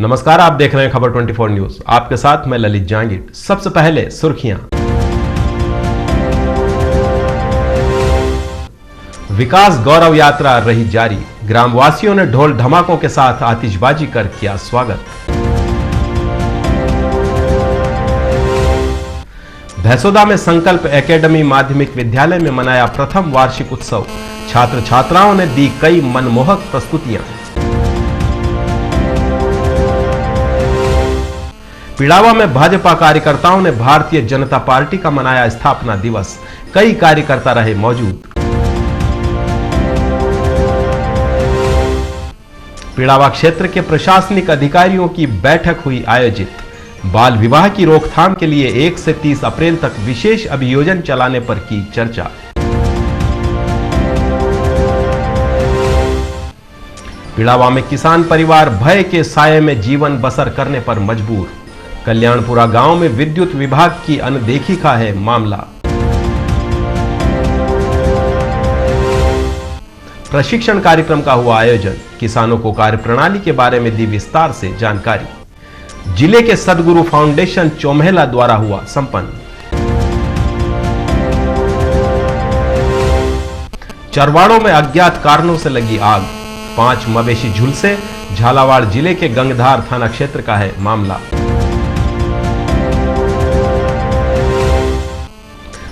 नमस्कार, आप देख रहे हैं खबर 24 न्यूज। आपके साथ मैं ललित जांगिड। सबसे पहले सुर्खियां। विकास गौरव यात्रा रही जारी। ग्रामवासियों ने ढोल धमाकों के साथ आतिशबाजी कर किया स्वागत। भैंसोदा में संकल्प एकेडमी माध्यमिक विद्यालय में मनाया प्रथम वार्षिक उत्सव। छात्र छात्राओं ने दी कई मनमोहक प्रस्तुतियां। पिड़ावा में भाजपा कार्यकर्ताओं ने भारतीय जनता पार्टी का मनाया स्थापना दिवस। कई कार्यकर्ता रहे मौजूद। पिड़ावा क्षेत्र के प्रशासनिक अधिकारियों की बैठक हुई आयोजित। बाल विवाह की रोकथाम के लिए 1 से 30 अप्रैल तक विशेष अभियोजन चलाने पर की चर्चा। पिड़ावा में किसान परिवार भय के साये में जीवन बसर करने पर मजबूर। कल्याणपुरा गांव में विद्युत विभाग की अनदेखी का है मामला। प्रशिक्षण कार्यक्रम का हुआ आयोजन। किसानों को कार्यप्रणाली के बारे में दी विस्तार से जानकारी। जिले के सदगुरु फाउंडेशन चौमेला द्वारा हुआ संपन्न। चरवाड़ों में अज्ञात कारणों से लगी आग। 5 मवेशी झुलसे। झालावाड़ जिले के गंगधार थाना क्षेत्र का है मामला।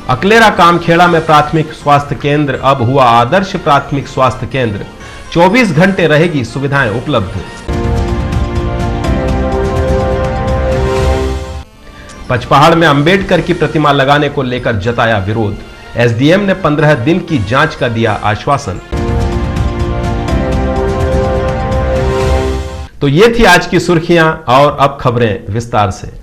अकलेरा कामखेड़ा में प्राथमिक स्वास्थ्य केंद्र अब हुआ आदर्श प्राथमिक स्वास्थ्य केंद्र। 24 घंटे रहेगी सुविधाएं उपलब्ध। पचपहाड़ में अंबेडकर की प्रतिमा लगाने को लेकर जताया विरोध। एसडीएम ने 15 दिन की जांच का दिया आश्वासन। तो ये थी आज की सुर्खियां और अब खबरें विस्तार से।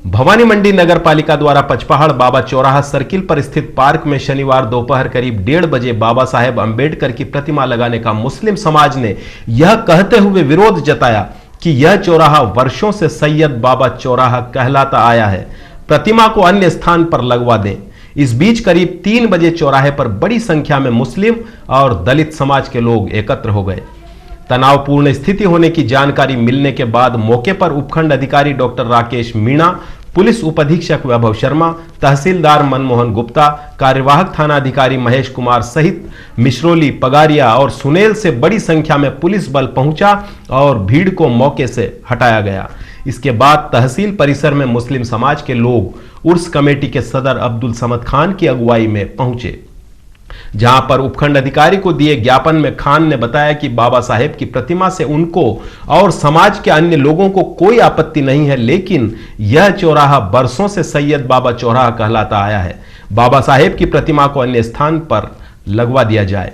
भवानी मंडी नगर पालिका द्वारा पचपहाड़ बाबा चौराहा सर्किल पर स्थित पार्क में शनिवार दोपहर करीब 1:30 बजे बाबा साहेब अंबेडकर की प्रतिमा लगाने का मुस्लिम समाज ने यह कहते हुए विरोध जताया कि यह चौराहा वर्षों से सैयद बाबा चौराहा कहलाता आया है, प्रतिमा को अन्य स्थान पर लगवा दें। इस बीच करीब 3 बजे चौराहे पर बड़ी संख्या में मुस्लिम और दलित समाज के लोग एकत्र हो गए। तनावपूर्ण स्थिति होने की जानकारी मिलने के बाद मौके पर उपखंड अधिकारी डॉक्टर राकेश मीणा, पुलिस उपाधीक्षक वैभव शर्मा, तहसीलदार मनमोहन गुप्ता, कार्यवाहक थाना अधिकारी महेश कुमार सहित मिश्रोली, पगारिया और सुनेल से बड़ी संख्या में पुलिस बल पहुंचा और भीड़ को मौके से हटाया गया। इसके बाद तहसील परिसर में मुस्लिम समाज के लोग उर्स कमेटी के सदर अब्दुल समद खान की अगुवाई में पहुंचे, जहां पर उपखंड अधिकारी को दिए ज्ञापन में खान ने बताया कि बाबा साहेब की प्रतिमा से उनको और समाज के अन्य लोगों को कोई आपत्ति नहीं है, लेकिन यह चौराहा बरसों से सैयद बाबा चौराहा कहलाता आया है। बाबा साहेब की प्रतिमा को अन्य स्थान पर लगवा दिया जाए।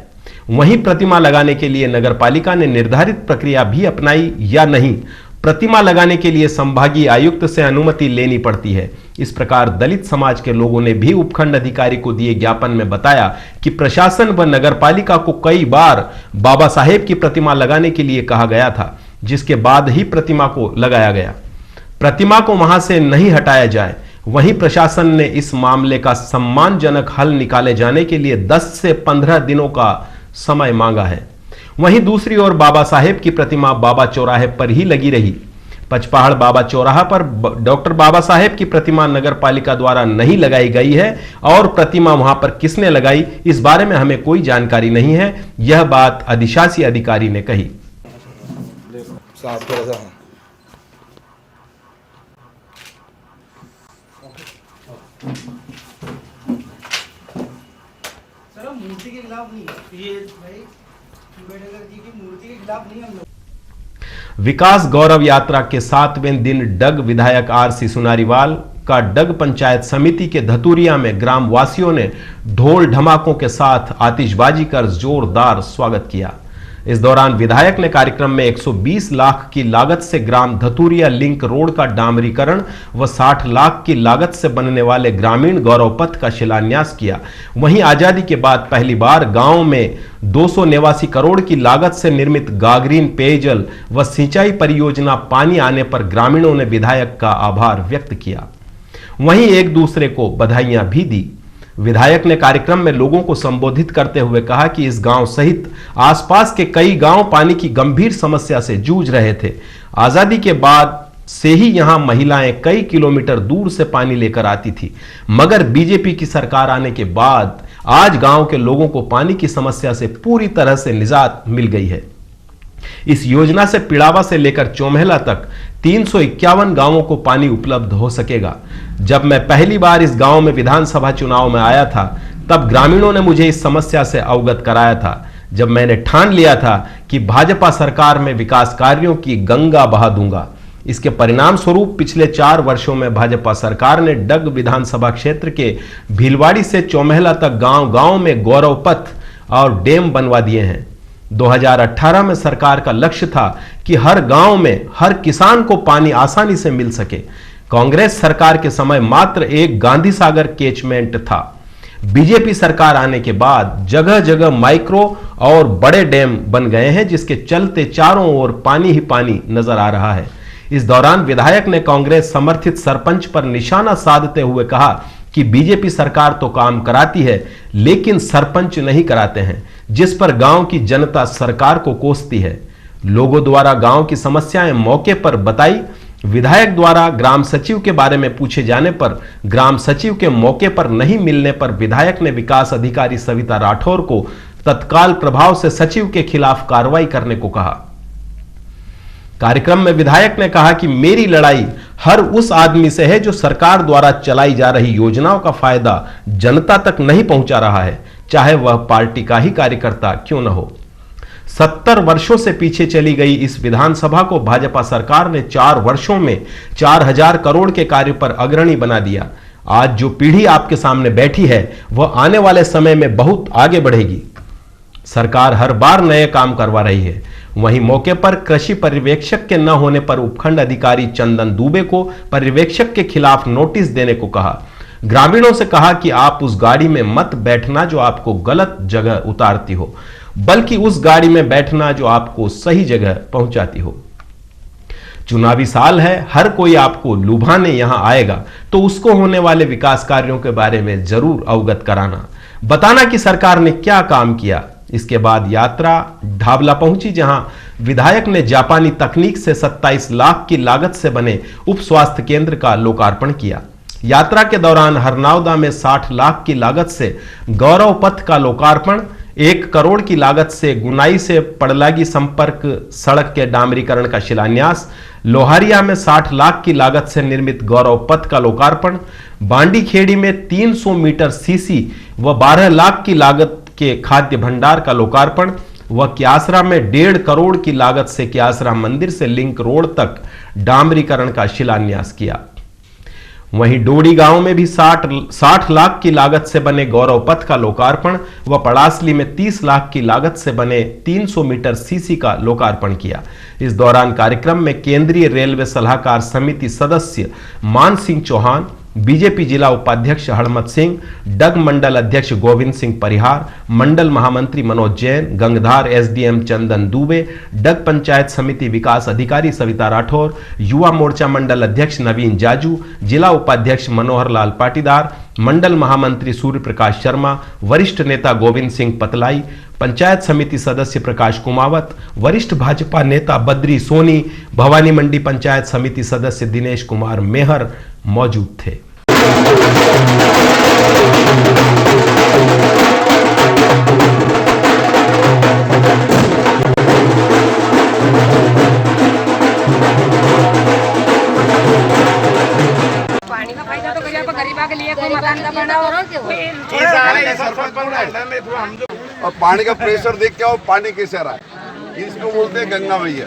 वहीं प्रतिमा लगाने के लिए नगर पालिका ने निर्धारित प्रक्रिया भी अपनाई या नहीं, प्रतिमा लगाने के लिए संभागीय आयुक्त से अनुमति लेनी पड़ती है। इस प्रकार दलित समाज के लोगों ने भी उपखंड अधिकारी को दिए ज्ञापन में बताया कि प्रशासन व नगर पालिका को कई बार बाबा साहेब की प्रतिमा लगाने के लिए कहा गया था, जिसके बाद ही प्रतिमा को लगाया गया। प्रतिमा को वहां से नहीं हटाया जाए। वहीं प्रशासन ने इस मामले का सम्मानजनक हल निकाले जाने के लिए 10 से 15 दिनों का समय मांगा है। वहीं दूसरी ओर बाबा साहेब की प्रतिमा बाबा चौराहे पर ही लगी रही। पचपहाड़ बाबा चौराहा पर डॉक्टर बाबा साहेब की प्रतिमा नगर पालिका द्वारा नहीं लगाई गई है और प्रतिमा वहां पर किसने लगाई, इस बारे में हमें कोई जानकारी नहीं है। यह बात अधिशासी अधिकारी ने कही। मूर्ति के खिलाफ नहीं, ये भाई अंबेडकर जी की मूर्ति के खिलाफ नहीं हम लोग। विकास गौरव यात्रा के 7वें दिन डग विधायक आरसी सुनारीवाल का डग पंचायत समिति के धतूरिया में ग्राम वासियों ने ढोल धमाकों के साथ आतिशबाजी कर जोरदार स्वागत किया। इस दौरान विधायक ने कार्यक्रम में 120 लाख की लागत से ग्राम धतूरिया लिंक रोड का डामरीकरण व 60 लाख की लागत से बनने वाले ग्रामीण गौरव पथ का शिलान्यास किया। वहीं आजादी के बाद पहली बार गांव में 289 करोड़ की लागत से निर्मित गागरीन पेयजल व सिंचाई परियोजना पानी आने पर ग्रामीणों ने विधायक का आभार व्यक्त किया। वहीं एक दूसरे को बधाइयां भी दी। विधायक ने कार्यक्रम में लोगों को संबोधित करते हुए कहा कि इस गांव सहित आसपास के कई गांव पानी की गंभीर समस्या से जूझ रहे थे। आजादी के बाद से ही यहां महिलाएं कई किलोमीटर दूर से पानी लेकर आती थी, मगर बीजेपी की सरकार आने के बाद आज गांव के लोगों को पानी की समस्या से पूरी तरह से निजात मिल गई है। इस योजना से पिड़ावा से लेकर चौमहला तक 351 गांवों को पानी उपलब्ध हो सकेगा। जब मैं पहली बार इस गांव में विधानसभा चुनाव में आया था, तब ग्रामीणों ने मुझे इस समस्या से अवगत कराया था। जब मैंने ठान लिया था कि भाजपा सरकार में विकास कार्यों की गंगा बहा दूंगा। इसके परिणाम स्वरूप पिछले 4 वर्षों में भाजपा सरकार ने डग विधानसभा क्षेत्र के भीलवाड़ी से चौमहला तक गांव-गांव में गौरव पथ और डैम बनवा दिए हैं। 2018 में सरकार का लक्ष्य था कि हर गांव में हर किसान को पानी आसानी से मिल सके। कांग्रेस सरकार के समय मात्र एक गांधी सागर कैचमेंट था। बीजेपी सरकार आने के बाद जगह जगह माइक्रो और बड़े डैम बन गए हैं, जिसके चलते चारों ओर पानी ही पानी नजर आ रहा है। इस दौरान विधायक ने कांग्रेस समर्थित सरपंच पर निशाना साधते हुए कहा कि बीजेपी सरकार तो काम कराती है, लेकिन सरपंच नहीं कराते हैं, जिस पर गांव की जनता सरकार को कोसती है। लोगों द्वारा गांव की समस्याएं मौके पर बताई। विधायक द्वारा ग्राम सचिव के बारे में पूछे जाने पर ग्राम सचिव के मौके पर नहीं मिलने पर विधायक ने विकास अधिकारी सविता राठौर को तत्काल प्रभाव से सचिव के खिलाफ कार्रवाई करने को कहा। कार्यक्रम में विधायक ने कहा कि मेरी लड़ाई हर उस आदमी से है जो सरकार द्वारा चलाई जा रही योजनाओं का फायदा जनता तक नहीं पहुंचा रहा है, चाहे वह पार्टी का ही कार्यकर्ता क्यों न हो। 70 वर्षों से पीछे चली गई इस विधानसभा को भाजपा सरकार ने 4 वर्षों में 4000 करोड़ के कार्य पर अग्रणी बना दिया। आज जो पीढ़ी आपके सामने बैठी है, वह आने वाले समय में बहुत आगे बढ़ेगी। सरकार हर बार नए काम करवा रही है। वहीं मौके पर कृषि पर्यवेक्षक के न होने पर उपखंड अधिकारी चंदन दुबे को पर्यवेक्षक के खिलाफ नोटिस देने को कहा। ग्रामीणों से कहा कि आप उस गाड़ी में मत बैठना जो आपको गलत जगह उतारती हो, बल्कि उस गाड़ी में बैठना जो आपको सही जगह पहुंचाती हो। चुनावी साल है, हर कोई आपको लुभाने यहां आएगा, तो उसको होने वाले विकास कार्यों के बारे में जरूर अवगत कराना, बताना कि सरकार ने क्या काम किया। इसके बाद यात्रा ढाबला पहुंची, जहां विधायक ने जापानी तकनीक से 27 लाख की लागत से बने उप स्वास्थ्य केंद्र का लोकार्पण किया। यात्रा के दौरान हरनौदा में 60 लाख की लागत से गौरव पथ का लोकार्पण, 1 करोड़ की लागत से गुनाई से पड़लागी संपर्क सड़क के डामरीकरण का शिलान्यास, लोहारिया में 60 लाख की लागत से निर्मित गौरव पथ का लोकार्पण, बांडी खेड़ी में 300 मीटर सीसी व 12 लाख की लागत के खाद्य भंडार का लोकार्पण व क्यासरा में 1.5 करोड़ की लागत से क्यासरा मंदिर से लिंक रोड तक डामरीकरण का शिलान्यास किया। वहीं डोडी गांव में भी 60 लाख की लागत से बने गौरव पथ का लोकार्पण व पड़ासली में 30 लाख की लागत से बने 300 मीटर सीसी का लोकार्पण किया। इस दौरान कार्यक्रम में केंद्रीय रेलवे सलाहकार समिति सदस्य मान सिंह चौहान, बीजेपी जिला उपाध्यक्ष हड़मत सिंह, डग मंडल अध्यक्ष गोविंद सिंह परिहार, मंडल महामंत्री मनोज जैन, गंगधार एसडीएम चंदन दुबे, डग पंचायत समिति विकास अधिकारी सविता राठौर, युवा मोर्चा मंडल अध्यक्ष नवीन जाजू, जिला उपाध्यक्ष मनोहर लाल पाटीदार, मंडल महामंत्री सूर्य प्रकाश शर्मा, वरिष्ठ नेता गोविंद सिंह पतलाई, पंचायत समिति सदस्य प्रकाश कुमावत, वरिष्ठ भाजपा नेता बद्री सोनी, भवानी मंडी पंचायत समिति सदस्य दिनेश कुमार मेहर मौजूद थे। पानी का फायदा तो गरीबा के लिए कोई मकान का बना और पानी का प्रेशर देख के आओ, पानी कैसे आ रहा है, इसको बोलते हैं गंगा मैया।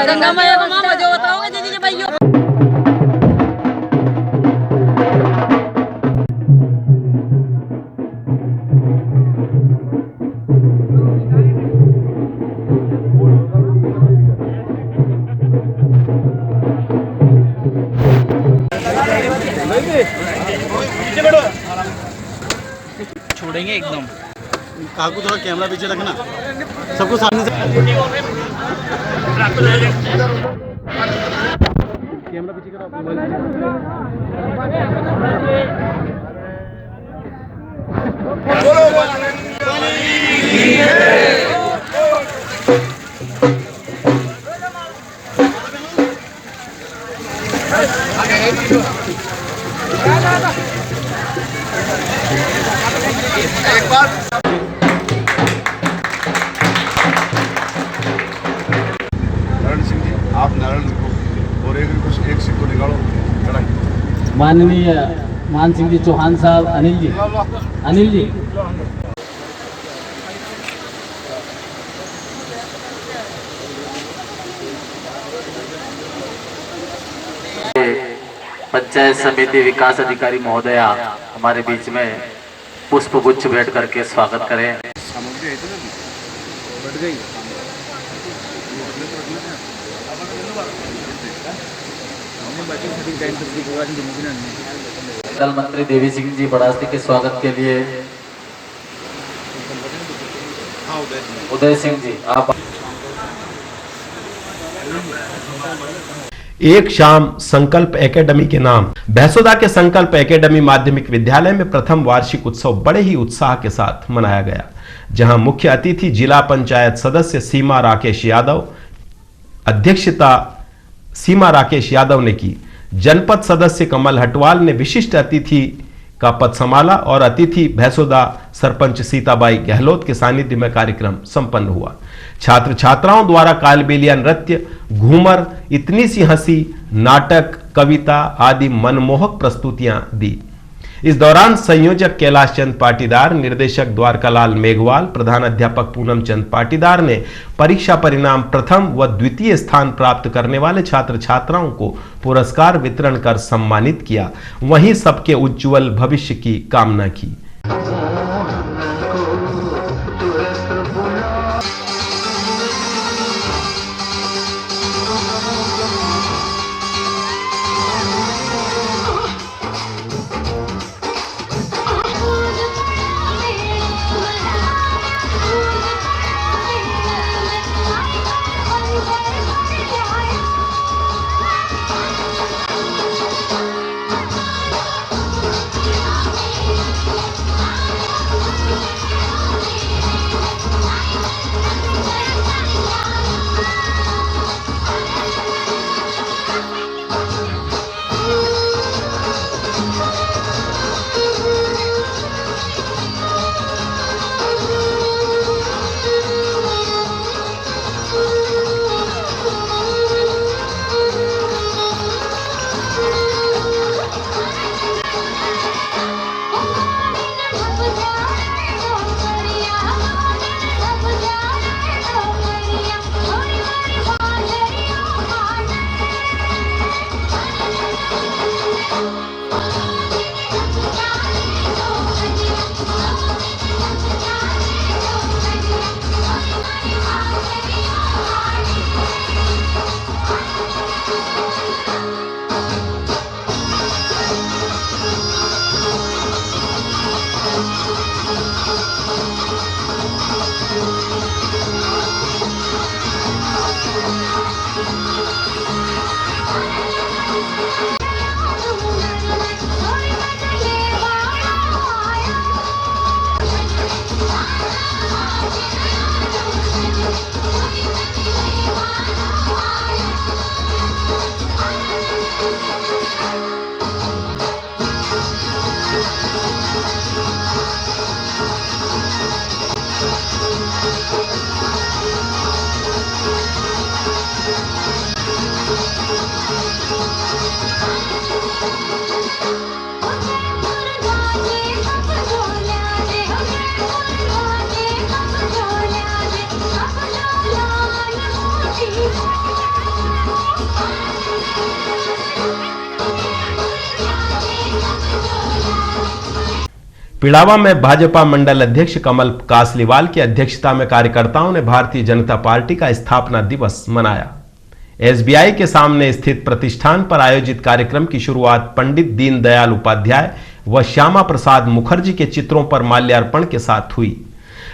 गंगा मैया को मामा जो बताओगे दीदी भैया। छोड़ेंगे एकदम। काकू थोड़ा कैमरा पीछे रखना, सबको सामने से कैमरा पीछे करो। बोलो बजरंगबली। एक बार नारायण सिंह जी, आप नारायण को और एक सिक्को निकालो, चढ़ाई। माननीय मान सिंह जी चौहान साहब, अनिल जी पंचायत समिति विकास अधिकारी महोदया हमारे बीच में पुष्प गुच्छ भेंट करके स्वागत करें। सामग्री है इतनी बढ़ गई। दल मंत्री देवी सिंह जी बड़ासी के स्वागत के लिए उदय सिंह जी आप। एक शाम संकल्प एकेडमी के नाम भैंसोदा के संकल्प एकेडमी माध्यमिक विद्यालय में प्रथम वार्षिक उत्सव बड़े ही उत्साह के साथ मनाया गया, जहां मुख्य अतिथि जिला पंचायत सदस्य सीमा राकेश यादव, अध्यक्षता सीमा राकेश यादव ने की। जनपद सदस्य कमल हटवाल ने विशिष्ट अतिथि का पद संभाला और अतिथि भैंसोदा सरपंच सीताबाई गहलोत के सानिध्य में कार्यक्रम संपन्न हुआ। छात्र छात्राओं द्वारा कालबेलिया नृत्य, घूमर, इतनी सी हंसी, नाटक, कविता आदि मनमोहक प्रस्तुतियां दी। इस दौरान संयोजक कैलाश चंद पाटीदार, निर्देशक द्वारकालाल मेघवाल, प्रधान अध्यापक पूनम चंद पाटीदार ने परीक्षा परिणाम प्रथम व द्वितीय स्थान प्राप्त करने वाले छात्र छात्राओं को पुरस्कार वितरण कर सम्मानित किया। वहीं सबके उज्जवल भविष्य की कामना की। पिड़ावा में भाजपा मंडल अध्यक्ष कमल कासलीवाल की अध्यक्षता में कार्यकर्ताओं ने भारतीय जनता पार्टी का स्थापना दिवस मनाया। एसबीआई के सामने स्थित प्रतिष्ठान पर आयोजित कार्यक्रम की शुरुआत पंडित दीनदयाल उपाध्याय व श्यामा प्रसाद मुखर्जी के चित्रों पर माल्यार्पण के साथ हुई।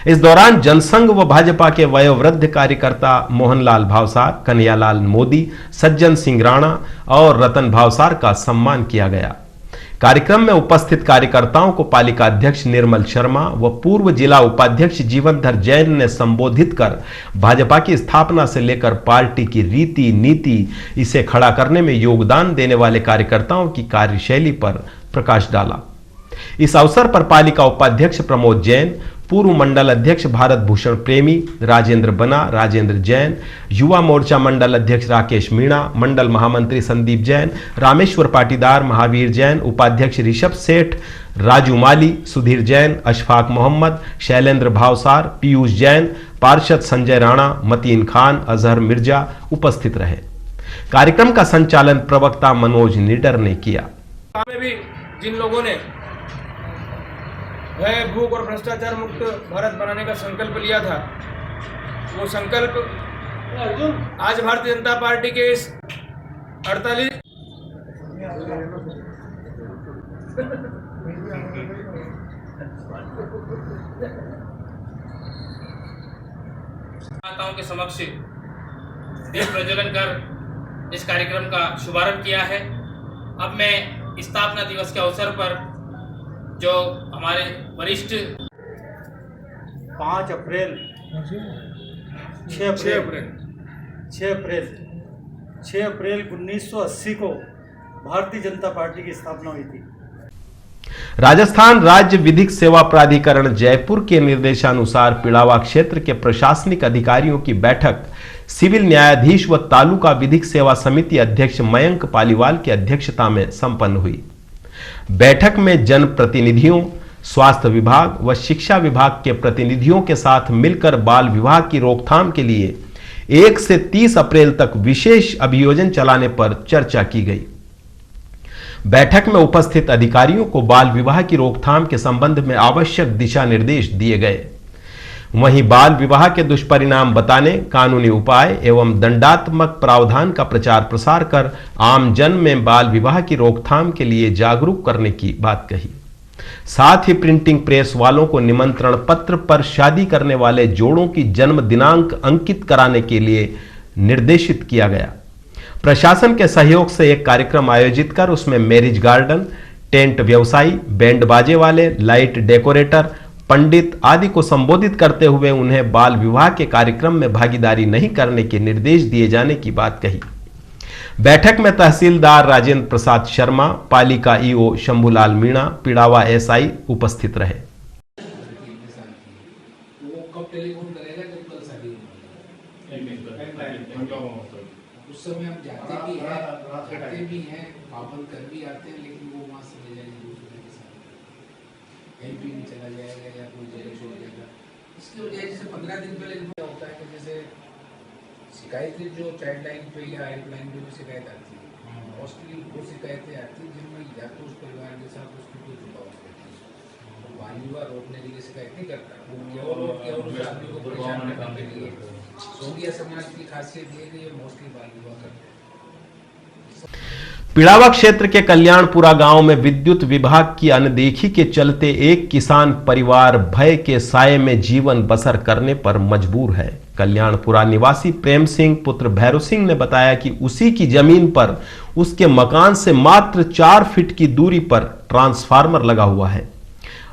इस दौरान जनसंघ व भाजपा के वयोवृद्ध कार्यकर्ता मोहनलाल भावसार, कन्हैयालाल मोदी, सज्जन सिंह राणा और रतन भावसार का सम्मान किया गया। कार्यक्रम में उपस्थित कार्यकर्ताओं को पालिका अध्यक्ष निर्मल शर्मा व पूर्व जिला उपाध्यक्ष जीवनधर जैन ने संबोधित कर भाजपा की स्थापना से लेकर पार्टी की रीति नीति इसे खड़ा करने में योगदान देने वाले कार्यकर्ताओं की कार्यशैली पर प्रकाश डाला। इस अवसर पर पालिका उपाध्यक्ष प्रमोद जैन, पूर्व मंडल अध्यक्ष भारत भूषण प्रेमी, राजेंद्र बना, राजेंद्र जैन, युवा मोर्चा मंडल अध्यक्ष राकेश मीणा, मंडल महामंत्री संदीप जैन, रामेश्वर पाटीदार, महावीर जैन, उपाध्यक्ष ऋषभ सेठ, राजू माली, सुधीर जैन, अशफाक मोहम्मद, शैलेंद्र भावसार, पीयूष जैन, पार्षद संजय राणा, मतीन खान, अजहर मिर्जा उपस्थित रहे। कार्यक्रम का संचालन प्रवक्ता मनोज निडर ने किया। में भी जिन लोगों ने भय, भूख और भ्रष्टाचार मुक्त भारत बनाने का संकल्प लिया था, वो संकल्प आज भारतीय जनता पार्टी के इस 48 माताओं के समक्ष दीप प्रज्वलन कर इस कार्यक्रम का शुभारंभ किया है। अब मैं स्थापना दिवस के अवसर पर जो हमारे वरिष्ठ 5 अप्रैल 6 अप्रैल 1980 को भारतीय जनता पार्टी की स्थापना हुई थी। राजस्थान राज्य विधिक सेवा प्राधिकरण जयपुर के निर्देशानुसार पिड़ावा क्षेत्र के प्रशासनिक अधिकारियों की बैठक सिविल न्यायाधीश व तालुका विधिक सेवा समिति अध्यक्ष मयंक पालीवाल की अध्यक्षता में संपन्न हुई। बैठक में जनप्रतिनिधियों, स्वास्थ्य विभाग व शिक्षा विभाग के प्रतिनिधियों के साथ मिलकर बाल विवाह की रोकथाम के लिए 1 से 30 अप्रैल तक विशेष अभियोजन चलाने पर चर्चा की गई। बैठक में उपस्थित अधिकारियों को बाल विवाह की रोकथाम के संबंध में आवश्यक दिशा निर्देश दिए गए। वहीं बाल विवाह के दुष्परिणाम बताने, कानूनी उपाय एवं दंडात्मक प्रावधान का प्रचार प्रसार कर आम जन में बाल विवाह की रोकथाम के लिए जागरूक करने की बात कही। साथ ही प्रिंटिंग प्रेस वालों को निमंत्रण पत्र पर शादी करने वाले जोड़ों की जन्म दिनांक अंकित कराने के लिए निर्देशित किया गया। प्रशासन के सहयोग से एक कार्यक्रम आयोजित कर उसमें मैरिज गार्डन, टेंट व्यवसायी, बैंड बाजे वाले, लाइट डेकोरेटर, पंडित आदि को संबोधित करते हुए उन्हें बाल विवाह के कार्यक्रम में भागीदारी नहीं करने के निर्देश दिए जाने की बात कही। बैठक में तहसीलदार राजेंद्र प्रसाद शर्मा, पालिका ईओ शंभूलाल मीणा, पिड़ावा एसआई उपस्थित रहे। उस समय हम जाते भी हैं, करते भी हैं, पाबंद कर भी आते हैं, लेकिन वो वहाँ से ले जाएंगे दूसरे के साथ एमपी में चला जाएगा या कोई जगह छोड़ जाएगा। इसकी वजह जैसे 15 दिन पहले होता है कि जैसे शिकायतें जो चाइल्ड लाइन पे या हेल्पलाइन पे भी शिकायत आती है, मोस्टली वो शिकायतें आती है जिनमें या तो उस परिवार के साथ उसकी कोई जुड़ाव रहती है, तो बाल विवाह रोकने के लिए शिकायत नहीं करता, वो केवल उस आदमी को परेशान करने के लिए सोगिया समाज की खासियत ये कि ये मोस्टली बाल विवाह करते हैं। पिड़ावा क्षेत्र के कल्याणपुरा गांव में विद्युत विभाग की अनदेखी के चलते एक किसान परिवार भय के साये में जीवन बसर करने पर मजबूर है। कल्याणपुरा निवासी प्रेम सिंह पुत्र भैरव सिंह ने बताया कि उसी की जमीन पर उसके मकान से मात्र 4 फीट की दूरी पर ट्रांसफार्मर लगा हुआ है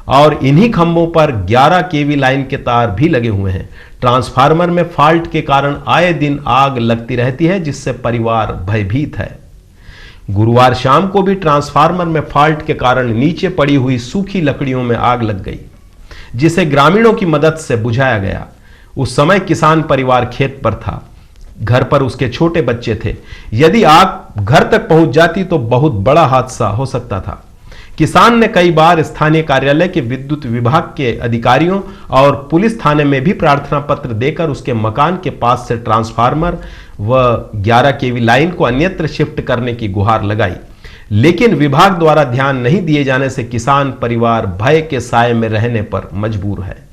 और इन्हीं खंभों पर 11 केवी लाइन के तार भी लगे हुए हैं। ट्रांसफार्मर में फॉल्ट के कारण आए दिन आग लगती रहती है, जिससे परिवार भयभीत है। गुरुवार शाम को भी ट्रांसफार्मर में फॉल्ट के कारण नीचे पड़ी हुई सूखी लकड़ियों में आग लग गई, जिसे ग्रामीणों की मदद से बुझाया गया। उस समय किसान परिवार खेत पर था, घर पर उसके छोटे बच्चे थे। यदि आग घर तक पहुंच जाती तो बहुत बड़ा हादसा हो सकता था। किसान ने कई बार स्थानीय कार्यालय के विद्युत विभाग के अधिकारियों और पुलिस थाने में भी प्रार्थना पत्र देकर उसके मकान के पास से ट्रांसफार्मर व 11 केवी लाइन को अन्यत्र शिफ्ट करने की गुहार लगाई, लेकिन विभाग द्वारा ध्यान नहीं दिए जाने से किसान परिवार भय के साये में रहने पर मजबूर है।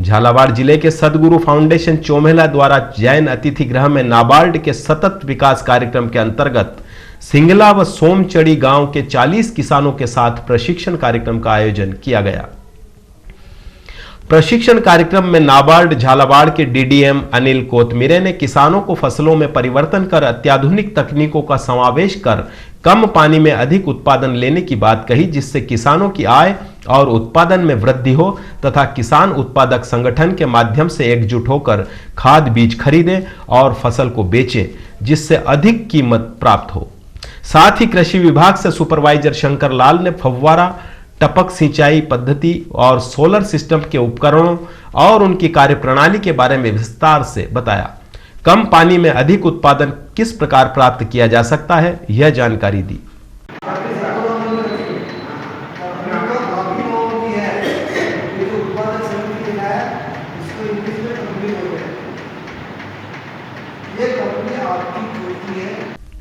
झालावाड़ जिले के सदगुरु फाउंडेशन चोमेला द्वारा जैन अतिथि गृह में नाबार्ड के सतत विकास कार्यक्रम के अंतर्गत सिंगला व सोमचड़ी गांव के 40 किसानों के साथ प्रशिक्षण कार्यक्रम का आयोजन किया गया। प्रशिक्षण कार्यक्रम में नाबार्ड झालावाड़ के डीडीएम अनिल कोतमीरे ने किसानों को फसलों में परिवर्तन कर अत्याधुनिक तकनीकों का समावेश कर कम पानी में अधिक उत्पादन लेने की बात कही, जिससे किसानों की आय और उत्पादन में वृद्धि हो तथा किसान उत्पादक संगठन के माध्यम से एकजुट होकर खाद बीज खरीदें और फसल को बेचें, जिससे अधिक कीमत प्राप्त हो। साथ ही कृषि विभाग से सुपरवाइजर शंकर लाल ने फव्वारा, टपक सिंचाई पद्धति और सोलर सिस्टम के उपकरणों और उनकी कार्यप्रणाली के बारे में विस्तार से बताया। कम पानी में अधिक उत्पादन किस प्रकार प्राप्त किया जा सकता है, यह जानकारी दी।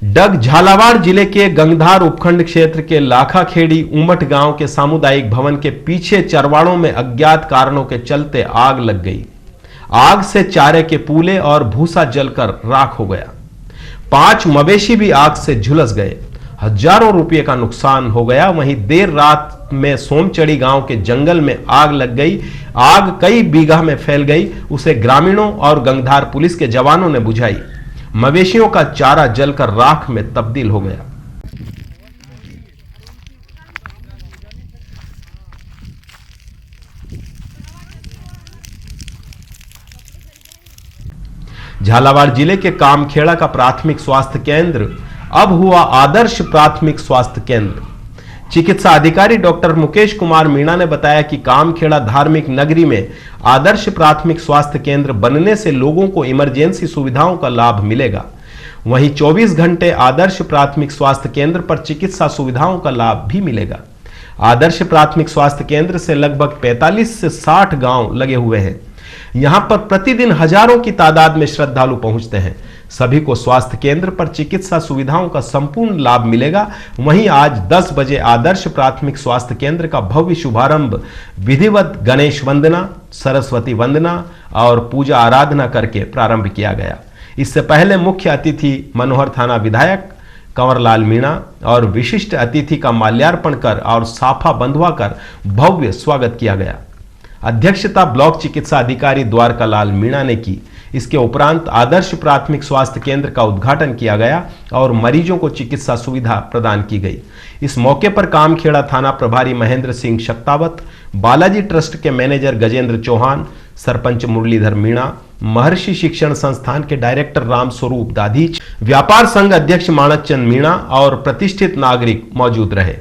डग झालावाड़ जिले के गंगधार उपखंड क्षेत्र के लाखाखेड़ी उमट गांव के सामुदायिक भवन के पीछे चरवाड़ों में अज्ञात कारणों के चलते आग लग गई। आग से चारे के पूले और भूसा जलकर राख हो गया। 5 मवेशी भी आग से झुलस गए। हजारों रुपये का नुकसान हो गया। वहीं देर रात में सोमचड़ी गांव के जंगल में आग लग गई। आग कई बीघा में फैल गई। उसे ग्रामीणों और गंगधार पुलिस के जवानों ने बुझाई। मवेशियों का चारा जलकर राख में तब्दील हो गया। झालावाड़ जिले के कामखेड़ा का प्राथमिक स्वास्थ्य केंद्र अब हुआ आदर्श प्राथमिक स्वास्थ्य केंद्र। चिकित्सा अधिकारी डॉक्टर मुकेश कुमार मीणा ने बताया कि कामखेड़ा धार्मिक नगरी में आदर्श प्राथमिक स्वास्थ्य केंद्र बनने से लोगों को इमरजेंसी सुविधाओं का लाभ मिलेगा। वहीं 24 घंटे आदर्श प्राथमिक स्वास्थ्य केंद्र पर चिकित्सा सुविधाओं का लाभ भी मिलेगा। आदर्श प्राथमिक स्वास्थ्य केंद्र से लगभग 45 से 60 गांव लगे हुए हैं। यहां पर प्रतिदिन हजारों की तादाद में श्रद्धालु पहुंचते हैं। सभी को स्वास्थ्य केंद्र पर चिकित्सा सुविधाओं का संपूर्ण लाभ मिलेगा। वहीं आज 10 बजे आदर्श प्राथमिक स्वास्थ्य केंद्र का भव्य शुभारंभ विधिवत गणेश वंदना, सरस्वती वंदना और पूजा आराधना करके प्रारंभ किया गया। इससे पहले मुख्य अतिथि मनोहर थाना विधायक कंवरलाल मीणा और विशिष्ट अतिथि का माल्यार्पण कर और साफा बंधवा कर भव्य स्वागत किया गया। अध्यक्षता ब्लॉक चिकित्सा अधिकारी द्वारका लाल मीणा ने की। इसके उपरांत आदर्श प्राथमिक स्वास्थ्य केंद्र का उद्घाटन किया गया और मरीजों को चिकित्सा सुविधा प्रदान की गई। इस मौके पर कामखेड़ा थाना प्रभारी महेंद्र सिंह शक्तावत, बालाजी ट्रस्ट के मैनेजर गजेंद्र चौहान, सरपंच मुरलीधर मीणा, महर्षि शिक्षण संस्थान के डायरेक्टर राम स्वरूप दाधीच, व्यापार संघ अध्यक्ष माणक चंद मीणा और प्रतिष्ठित नागरिक मौजूद रहे।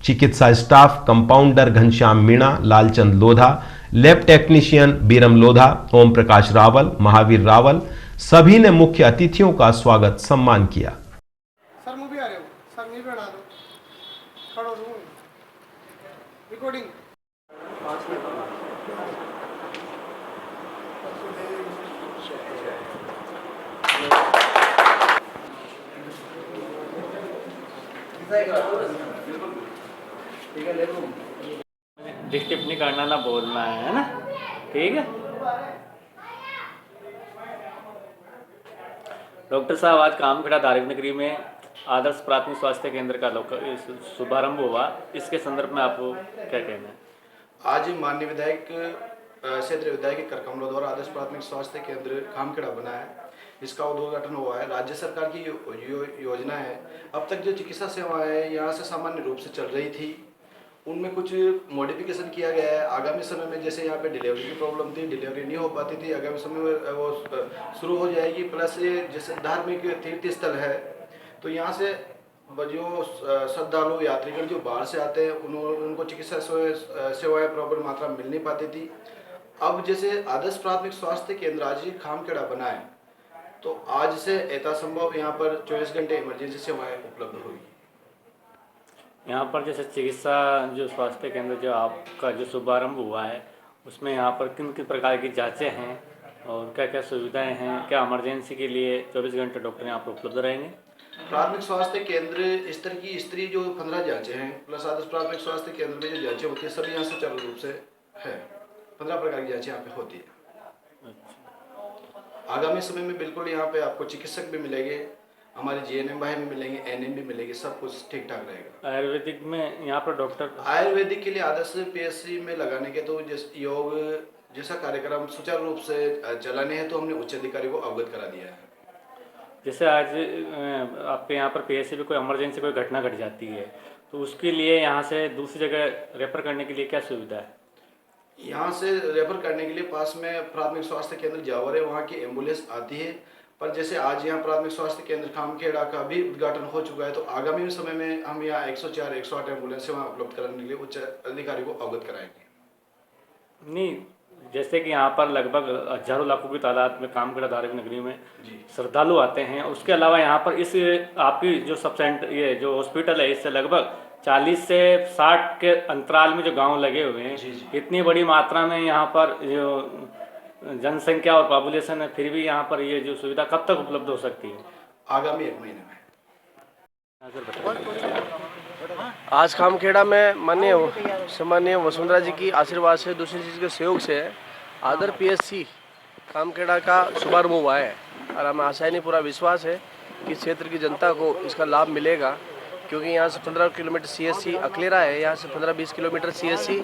चिकित्सा staff compounder Ghanshyam Meena, Lalchand Lodha, lab technician Biram Lodha, Om Prakash Rawal, Mahavir Rawal सभी ने मुख्य अतिथियों का स्वागत सम्मान किया। सर मूवी आ रहे हो सर, नहीं बना दो खड़ो रूम रिकॉर्डिंग। डिस्टर्ब नहीं करना, ना बोलना है ना, ठीक है। डॉक्टर साहब, आज कामखेड़ा धार्मिक नगरी में आदर्श प्राथमिक स्वास्थ्य केंद्र का शुभारंभ हुआ, इसके संदर्भ में आपको क्या कहना है? आज माननीय विधायक क्षेत्रीय विधायक करकमलो द्वारा आदर्श प्राथमिक स्वास्थ्य केंद्र कामखेड़ा बना है, इसका उद्घाटन हुआ है। राज्य सरकार की योजना है। अब तक जो चिकित्सा सेवाएं यहाँ से सामान्य रूप से चल रही थी, उनमें कुछ मॉडिफिकेशन किया गया है। आगामी समय में जैसे यहाँ पे डिलीवरी की प्रॉब्लम थी, डिलीवरी नहीं हो पाती थी, आगामी समय में वो शुरू हो जाएगी। प्लस ये जैसे धार्मिक तीर्थ स्थल है, तो यहाँ से जो श्रद्धालु यात्रीगण जो बाहर से आते हैं उनको चिकित्सा सेवाएं प्रॉपर मात्रा में मिल नहीं पाती थी। अब जैसे आदर्श प्राथमिक स्वास्थ्य केंद्र आज ही खामखेड़ा बना है, तो आज से यथासंभव यहाँ पर 24 घंटे इमरजेंसी सेवाएं उपलब्ध होगी। यहाँ पर जैसे चिकित्सा जो स्वास्थ्य केंद्र जो आपका जो शुभारंभ हुआ है, उसमें यहाँ पर किन किन प्रकार की जांचें हैं और क्या क्या सुविधाएं हैं? क्या इमरजेंसी के लिए 24 घंटे डॉक्टर यहाँ पर उपलब्ध रहेंगे? प्राथमिक स्वास्थ्य केंद्र स्तर की स्त्री जो 15 जांचें हैं, प्लस आदर्श प्राथमिक स्वास्थ्य केंद्र में जो जांचें होती है, सभी यहाँ सुचारू रूप से है। 15 प्रकार की जांचें यहाँ पे होती है। आगामी समय में बिल्कुल यहाँ पे आपको चिकित्सक भी मिलेंगे, हमारे जीएनएम भाई भी मिलेंगे, एनएम भी मिलेंगे, सब कुछ ठीक ठाक रहेगा। आयुर्वेदिक में यहाँ पर डॉक्टर आयुर्वेदिक के लिए आदर्श पीएचसी में लगाने के तो योग जैसा कार्यक्रम सुचारू रूप से चलाने हैं, तो हमने उच्च अधिकारी को अवगत करा दिया है। जैसे आज आपके यहाँ पर पीएचसी में कोई इमरजेंसी कोई घटना घट जाती है, तो उसके लिए यहाँ से दूसरी जगह रेफर करने के लिए क्या सुविधा है? यहाँ से रेफर करने के लिए पास में प्राथमिक स्वास्थ्य केंद्र जावर है, वहाँ की एम्बुलेंस आती है। पर जैसे आज यहाँ प्राथमिक स्वास्थ्य केंद्र खामखेड़ा का भी उद्घाटन हो चुका है, तो आगामी समय में हम यहाँ 104 108 एम्बुलेंस वहाँ उपलब्ध कराने के लिए उच्च अधिकारी को अवगत कराएंगे। नहीं, जैसे कि यहाँ पर लगभग हजारों लाखों की तादाद में कामखेड़ा धार्मिक नगरी में श्रद्धालु आते हैं। उसके अलावा यहाँ पर इस आपकी जो सब सेंटर ये जो हॉस्पिटल है, इससे लगभग 40 से 60 के अंतराल में जो गांव लगे हुए हैं, इतनी बड़ी मात्रा में यहाँ पर जो जनसंख्या और पॉपुलेशन है, फिर भी यहाँ पर ये जो सुविधा कब तक उपलब्ध हो सकती है? आगामी 1 महीने में। आज खामखेड़ा में माननीय वसुंधरा जी की आशीर्वाद से, दूसरी चीज़ के सहयोग से आदर पीएचसी खामखेड़ा का शुभारंभ हुआ है, और हमें आशा नहीं पूरा विश्वास है कि क्षेत्र की जनता को इसका लाभ मिलेगा, क्योंकि यहाँ से 15 किलोमीटर सीएससी अकलेरा है, यहाँ से 15-20 किलोमीटर सीएससी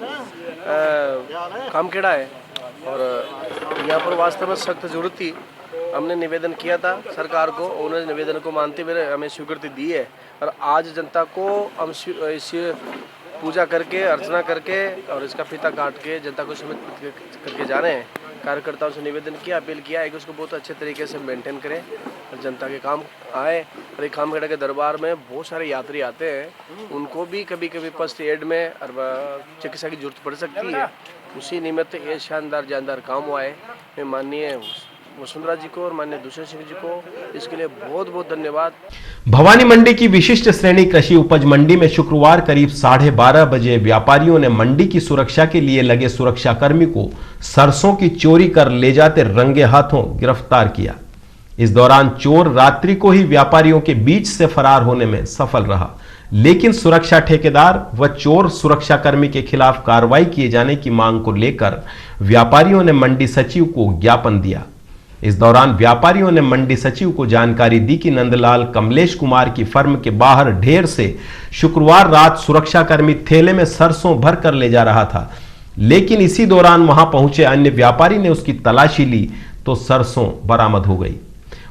खामखेड़ा है, और यहाँ पर वास्तव में सख्त जरूरत थी। हमने निवेदन किया था सरकार को, उन्होंने निवेदन को मानते हुए हमें स्वीकृति दी है, और आज जनता को हम इस पूजा करके, अर्चना करके और इसका फीता काट के जनता को समर्पित करके जा रहे हैं। कार्यकर्ताओं से निवेदन किया, अपील किया है कि उसको बहुत अच्छे तरीके से मेंटेन करें और जनता के काम आए। और एक खामखेड़ा के दरबार में बहुत सारे यात्री आते हैं, उनको भी कभी कभी फर्स्ट एड में और चिकित्सा की जरूरत पड़ सकती है। उसी निमित्त ये शानदार काम हुआ है। मैं माननीय वसुंधरा जी को और माननीय दुष्यंत सिंह जी को इसके लिए बहुत बहुत धन्यवाद। भवानी मंडी की विशिष्ट श्रेणी कृषि उपज मंडी में शुक्रवार करीब 12:30 बजे व्यापारियों ने मंडी की सुरक्षा के लिए लगे सुरक्षाकर्मी को सरसों की चोरी कर ले जाते रंगे हाथों गिरफ्तार किया। इस दौरान चोर रात्रि को ही व्यापारियों के बीच से फरार होने में सफल रहा, लेकिन सुरक्षा ठेकेदार व चोर सुरक्षाकर्मी के खिलाफ कार्रवाई किए जाने की मांग को लेकर व्यापारियों ने मंडी सचिव को ज्ञापन दिया। इस दौरान व्यापारियों ने मंडी सचिव को जानकारी दी कि नंदलाल कमलेश कुमार की फर्म के बाहर ढेर से शुक्रवार रात सुरक्षाकर्मी थैले में सरसों भर कर ले जा रहा था, लेकिन इसी दौरान वहां पहुंचे अन्य व्यापारी ने उसकी तलाशी ली तो सरसों बरामद हो गई।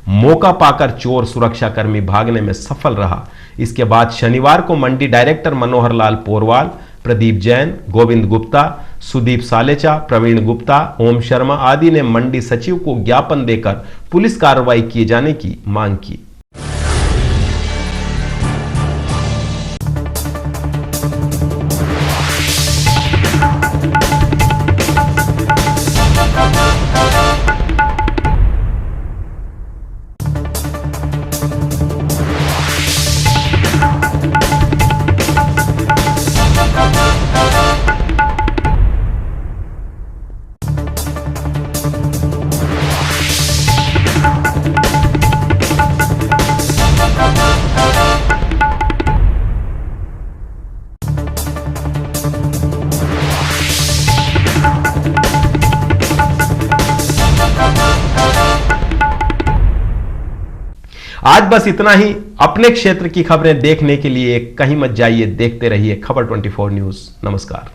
मौका पाकर चोर सुरक्षाकर्मी भागने में सफल रहा। इसके बाद शनिवार को मंडी डायरेक्टर मनोहर लाल पोरवाल, प्रदीप जैन, गोविंद गुप्ता, सुदीप सालेचा, प्रवीण गुप्ता, ओम शर्मा आदि ने मंडी सचिव को ज्ञापन देकर पुलिस कार्रवाई किए जाने की मांग की। आज बस इतना ही। अपने क्षेत्र की खबरें देखने के लिए कहीं मत जाइए, देखते रहिए खबर 24 न्यूज। नमस्कार।